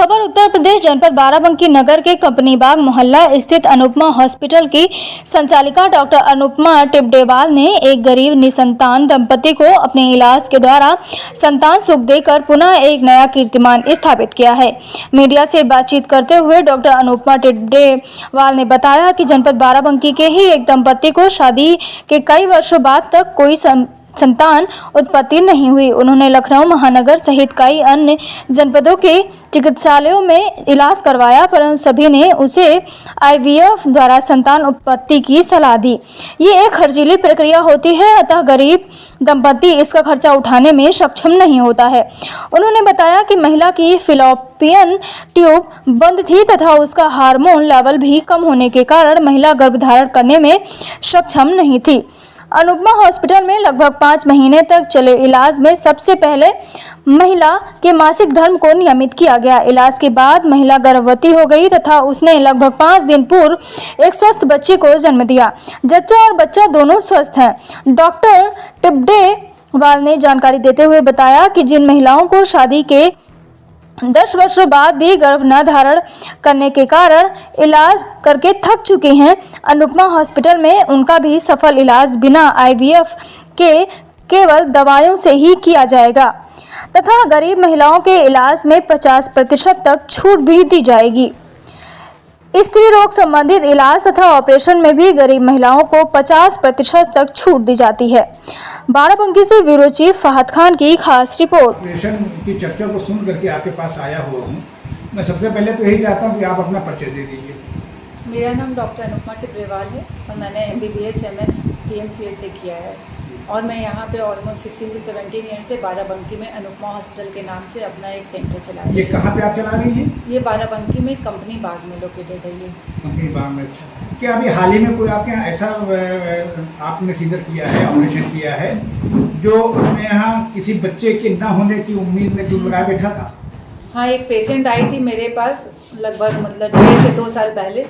खबर उत्तर प्रदेश जनपद बाराबंकी नगर के कंपनी बाग मोहल्ला स्थित अनुपमा हॉस्पिटल की संचालिका डॉक्टर अनुपमा टिब्डेवाल ने एक गरीब निसंतान दंपति को अपने इलाज के द्वारा संतान सुख देकर पुनः एक नया कीर्तिमान स्थापित किया है। मीडिया से बातचीत करते हुए डॉक्टर अनुपमा टिब्डेवाल ने बताया कि जनपद बाराबंकी के ही एक दंपति को शादी के कई वर्षों बाद तक कोई संतान उत्पत्ति नहीं हुई। उन्होंने लखनऊ महानगर सहित कई अन्य जनपदों के चिकित्सालयों में इलाज करवाया, परंतु सभी ने उसे IVF द्वारा संतान उत्पत्ति की सलाह दी। ये एक खर्चीली प्रक्रिया होती है, अतः गरीब दंपति इसका खर्चा उठाने में सक्षम नहीं होता है। उन्होंने बताया कि महिला की फिलोपियन ट्यूब बंद थी तथा उसका हार्मोन लेवल भी कम होने के कारण महिला गर्भधारण करने में सक्षम नहीं थी। अनुपमा हॉस्पिटल में लगभग 5 महीने तक चले इलाज में सबसे पहले महिला के मासिक धर्म को नियमित किया गया। इलाज के बाद महिला गर्भवती हो गई तथा उसने लगभग 5 दिन पूर्व एक स्वस्थ बच्चे को जन्म दिया। जच्चा और बच्चा दोनों स्वस्थ हैं। डॉक्टर टिब्डेवाल ने जानकारी देते हुए बताया कि जिन महिलाओं को शादी के 10 वर्षों बाद भी गर्भ न धारण करने के कारण इलाज करके थक चुकी हैं, अनुपमा हॉस्पिटल में उनका भी सफल इलाज बिना IVF के केवल दवाइयों से ही किया जाएगा तथा गरीब महिलाओं के इलाज में 50% तक छूट भी दी जाएगी। स्त्री रोग संबंधित इलाज तथा ऑपरेशन में भी गरीब महिलाओं को 50% तक छूट दी जाती है। बाराबंकी से ब्यूरो चीफ फहद खान की खास रिपोर्ट। ऑपरेशन की चर्चा को सुन करके आपके पास आया हुआ हूँ। मैं सबसे पहले तो यही चाहता हूँ कि आप अपना परिचय दे दीजिए। मेरा नाम डॉक्टर अनुपमा टिब्डेवाल है और मैंने MBBS MS PMCS से किया है और मैं यहाँ पे ऑलमोस्ट 16 से 17 ईयर से बाराबंकी में अनुपमा हॉस्पिटल के नाम से अपना एक सेंटर चला रही है। ये कहाँ पे आप चला रही हैं? ये बाराबंकी में कंपनी बाग में लोकेटेड है। ये कंपनी बाग में। अच्छा, क्या अभी हाल ही में कोई आपके यहाँ ऐसा आपने सीजर किया है, ऑपरेशन किया है, जो अपने यहाँ किसी बच्चे के न होने की उम्मीद में दूर लगाए बैठा था? हाँ, एक पेशेंट आई थी मेरे पास लगभग मतलब 1.5 से 2 साल पहले।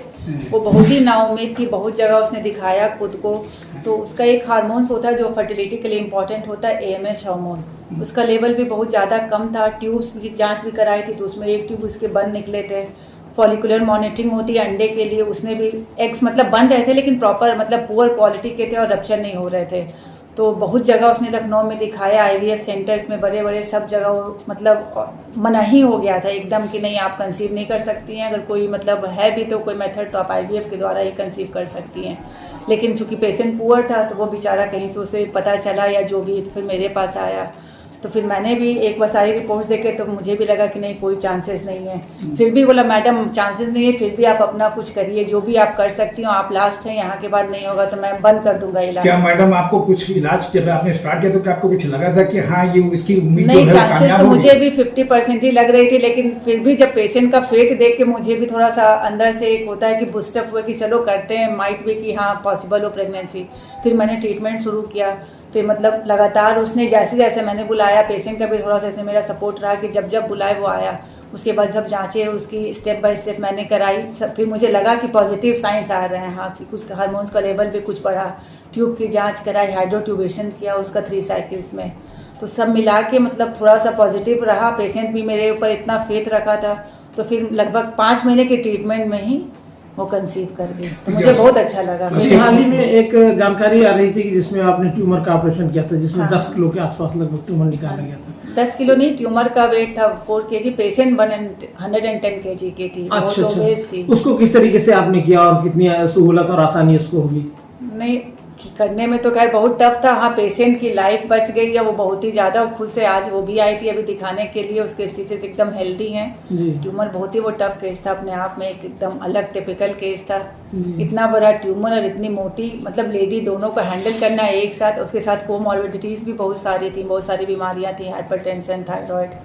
वो बहुत ही नाउम्मीद थी, बहुत जगह उसने दिखाया खुद को। तो उसका एक हार्मोन्स होता है जो फर्टिलिटी के लिए इम्पॉर्टेंट होता है, AMH हार्मोन। उसका लेवल भी बहुत ज़्यादा कम था। ट्यूब्स की जांच भी कराई थी तो उसमें एक ट्यूब उसके बंद निकले थे। फॉलिकुलर मॉनिटरिंग होती है अंडे के लिए, उसमें भी एग्स मतलब बन रहे थे लेकिन प्रॉपर मतलब पुअर क्वालिटी के थे और रप्चर नहीं हो रहे थे। तो बहुत जगह उसने लखनऊ में दिखाया, IVF सेंटर्स में बड़े बड़े सब जगह वो मतलब मना ही हो गया था एकदम कि नहीं आप कंसीव नहीं कर सकती हैं। अगर कोई मतलब है भी तो कोई मेथड तो आप IVF के द्वारा ही कंसीव कर सकती हैं। लेकिन चूंकि पेशेंट पुअर था तो वो बेचारा कहीं से उसे पता चला या जो भी, तो फिर मेरे पास आया। तो फिर मैंने भी एक बार सारी रिपोर्ट्स देखे तो मुझे भी लगा कि नहीं कोई चांसेस नहीं है। फिर भी बोला मैडम चांसेस नहीं है, फिर भी आप अपना कुछ करिए, जो भी आप कर सकती हो, आप लास्ट हैं, यहाँ के बाद नहीं होगा तो मैं बंद कर दूंगा इलाज। क्या मैडम आपको कुछ इलाज जब आपने स्टार्ट किया तो क्या आपको कुछ लगा था कि हाँ ये इसकी उम्मीद नहीं? चांसेस तो मुझे भी 50% ही लग रही थी, लेकिन फिर भी जब पेशेंट का फेथ देख के मुझे भी थोड़ा सा अंदर से एक होता है कि बूस्टअप हुआ कि चलो करते हैं, माइट भी कि हाँ पॉसिबल हो प्रेगनेंसी। फिर मैंने ट्रीटमेंट शुरू किया। फिर मतलब लगातार उसने जैसे जैसे मैंने बुलाया, पेशेंट का भी थोड़ा सा इसमें मेरा सपोर्ट रहा कि जब जब बुलाए वो आया। उसके बाद सब जांचें उसकी स्टेप बाय स्टेप मैंने कराई। फिर मुझे लगा कि पॉजिटिव साइंस आ रहे हैं, हाँ कि कुछ हार्मोन्स का लेवल भी कुछ बढ़ा। ट्यूब की जांच कराई, हाइड्रोट्यूबेशन किया उसका 3 साइकिल्स में। तो सब मिला के मतलब थोड़ा सा पॉजिटिव रहा। पेशेंट भी मेरे ऊपर इतना फेथ रखा था। तो फिर लगभग 5 महीने के ट्रीटमेंट में ही वो कंसीव कर गई। तो मुझे बहुत अच्छा लगा। हाल ही में एक जानकारी आ रही थी कि जिसमें आपने ट्यूमर का ऑपरेशन किया था, जिसमें हाँ। 10 किलो के आसपास लगभग ट्यूमर निकाला गया था। 10 किलो नहीं, ट्यूमर का वेट था 4 kg, पेशेंट 110 kg की थी। अच्छा, वो तो बेस थी। उसको किस तरीके से आपने किया और कितनी सहूलत और आसानी उसको होगी? नहीं करने में तो खैर बहुत टफ था। हाँ, पेशेंट की लाइफ बच गई है, वो बहुत ही ज्यादा खुद से आज वो भी आई थी अभी दिखाने के लिए। उसके स्टिचेस एकदम हेल्दी हैं। ट्यूमर बहुत ही वो टफ केस था अपने आप में, एकदम अलग टिपिकल केस था। इतना बड़ा ट्यूमर और इतनी मोटी मतलब लेडी दोनों को हैंडल करना एक साथ। उसके साथ कोमॉर्बिडिटीज भी बहुत सारी थी, बहुत सारी बीमारियां थी, हाइपरटेंशन, थायराइड।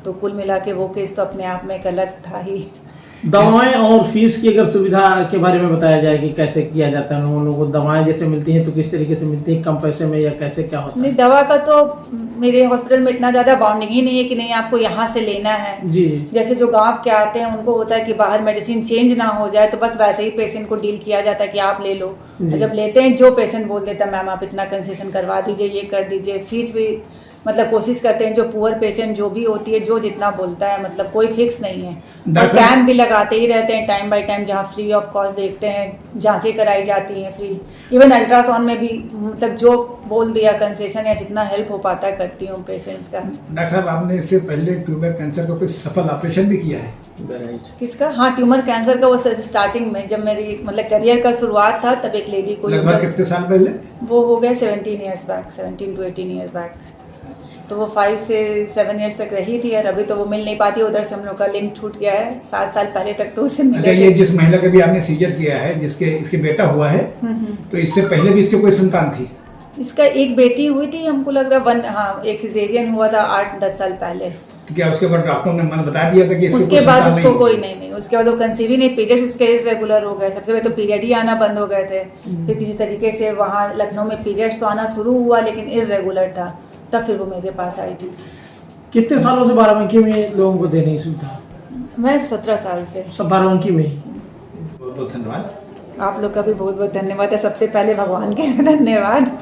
तो कुल मिला के वो केस तो अपने आप में एक अलग था ही। दवाएं और फीस की अगर सुविधा के बारे में बताया जाए कि कैसे किया जाता है, उन लोगों को दवाएं जैसे मिलती हैं तो किस तरीके से मिलती है, कम पैसे में या कैसे क्या होता है? नहीं, दवा का तो मेरे हॉस्पिटल में इतना ज्यादा बाउंडिंग ही नहीं है कि नहीं आपको यहाँ से लेना है। जी। जैसे जो गांव के आते हैं उनको होता है कि बाहर मेडिसिन चेंज ना हो जाए, तो बस वैसे ही पेशेंट को डील किया जाता है कि आप ले लो। जब लेते हैं जो पेशेंट बोल देता है मैम आप इतना कंसेशन करवा दीजिए, ये कर दीजिए। फीस भी मतलब कोशिश करते हैं जो पुअर पेशेंट जो भी होती है जो जितना बोलता है, मतलब कोई फिक्स नहीं है। और डॉक्टर- कैंप भी लगाते ही रहते हैं टाइम बाय टाइम, जहाँ फ्री ऑफ कॉस्ट देखते हैं, जांचें कराई जाती हैं फ्री। इवन अल्ट्रासाउंड में भी मतलब जो बोल दिया कंसेशन या जितना हेल्प हो पाता है करती हूँ पेशेंट्स का। डॉक्टर साहब, आपने इससे पहले ट्यूबर कैंसर का कोई सफल ऑपरेशन भी किया है? किसका? हाँ, ट्यूमर कैंसर का वो स्टार्टिंग में जब मेरी मतलब करियर का शुरुआत था तब एक लेडी को लगभग कितने साल पहले? वो हो गए 17 years back, 17 to 18 year back. तो वो 5 से 7 ईयर्स तक रही थी और अभी तो वो मिल नहीं पाती, उधर से हम लोग का लिंक छूट गया है। 7 साल पहले तक तो उससे अच्छा, मिले ये थे। जिस महिला का भी आपने सीजर किया है, जिसके इसके बेटा हुआ है, तो इससे पहले भी इसके कोई संतान थी? इसका एक बेटी हुई थी, हमको लग रहा एक सिजेरियन हुआ था 8-10 साल पहले। तो क्या उसके बाद डॉक्टरों ने मन बता दिया था कि इसके उसके बाद उसको कोई नहीं, उसके बाद वो कंसीव ही नहीं, पीरियड उसके रेगुलर हो गए। सबसे पहले तो पीरियड ही आना बंद हो गए थे, फिर किसी तरीके से वहाँ लखनऊ में पीरियड्स तो आना शुरू हुआ लेकिन इरेगुलर था, तब फिर वो मेरे पास आई थी। कितने सालों से बाराबंकी में लोगों को दे रही सुविधा? मैं 17 साल से। सब बाराबंकी में ही? बहुत बहुत धन्यवाद। आप लोग का भी बहुत बहुत धन्यवाद है, सबसे पहले भगवान के धन्यवाद।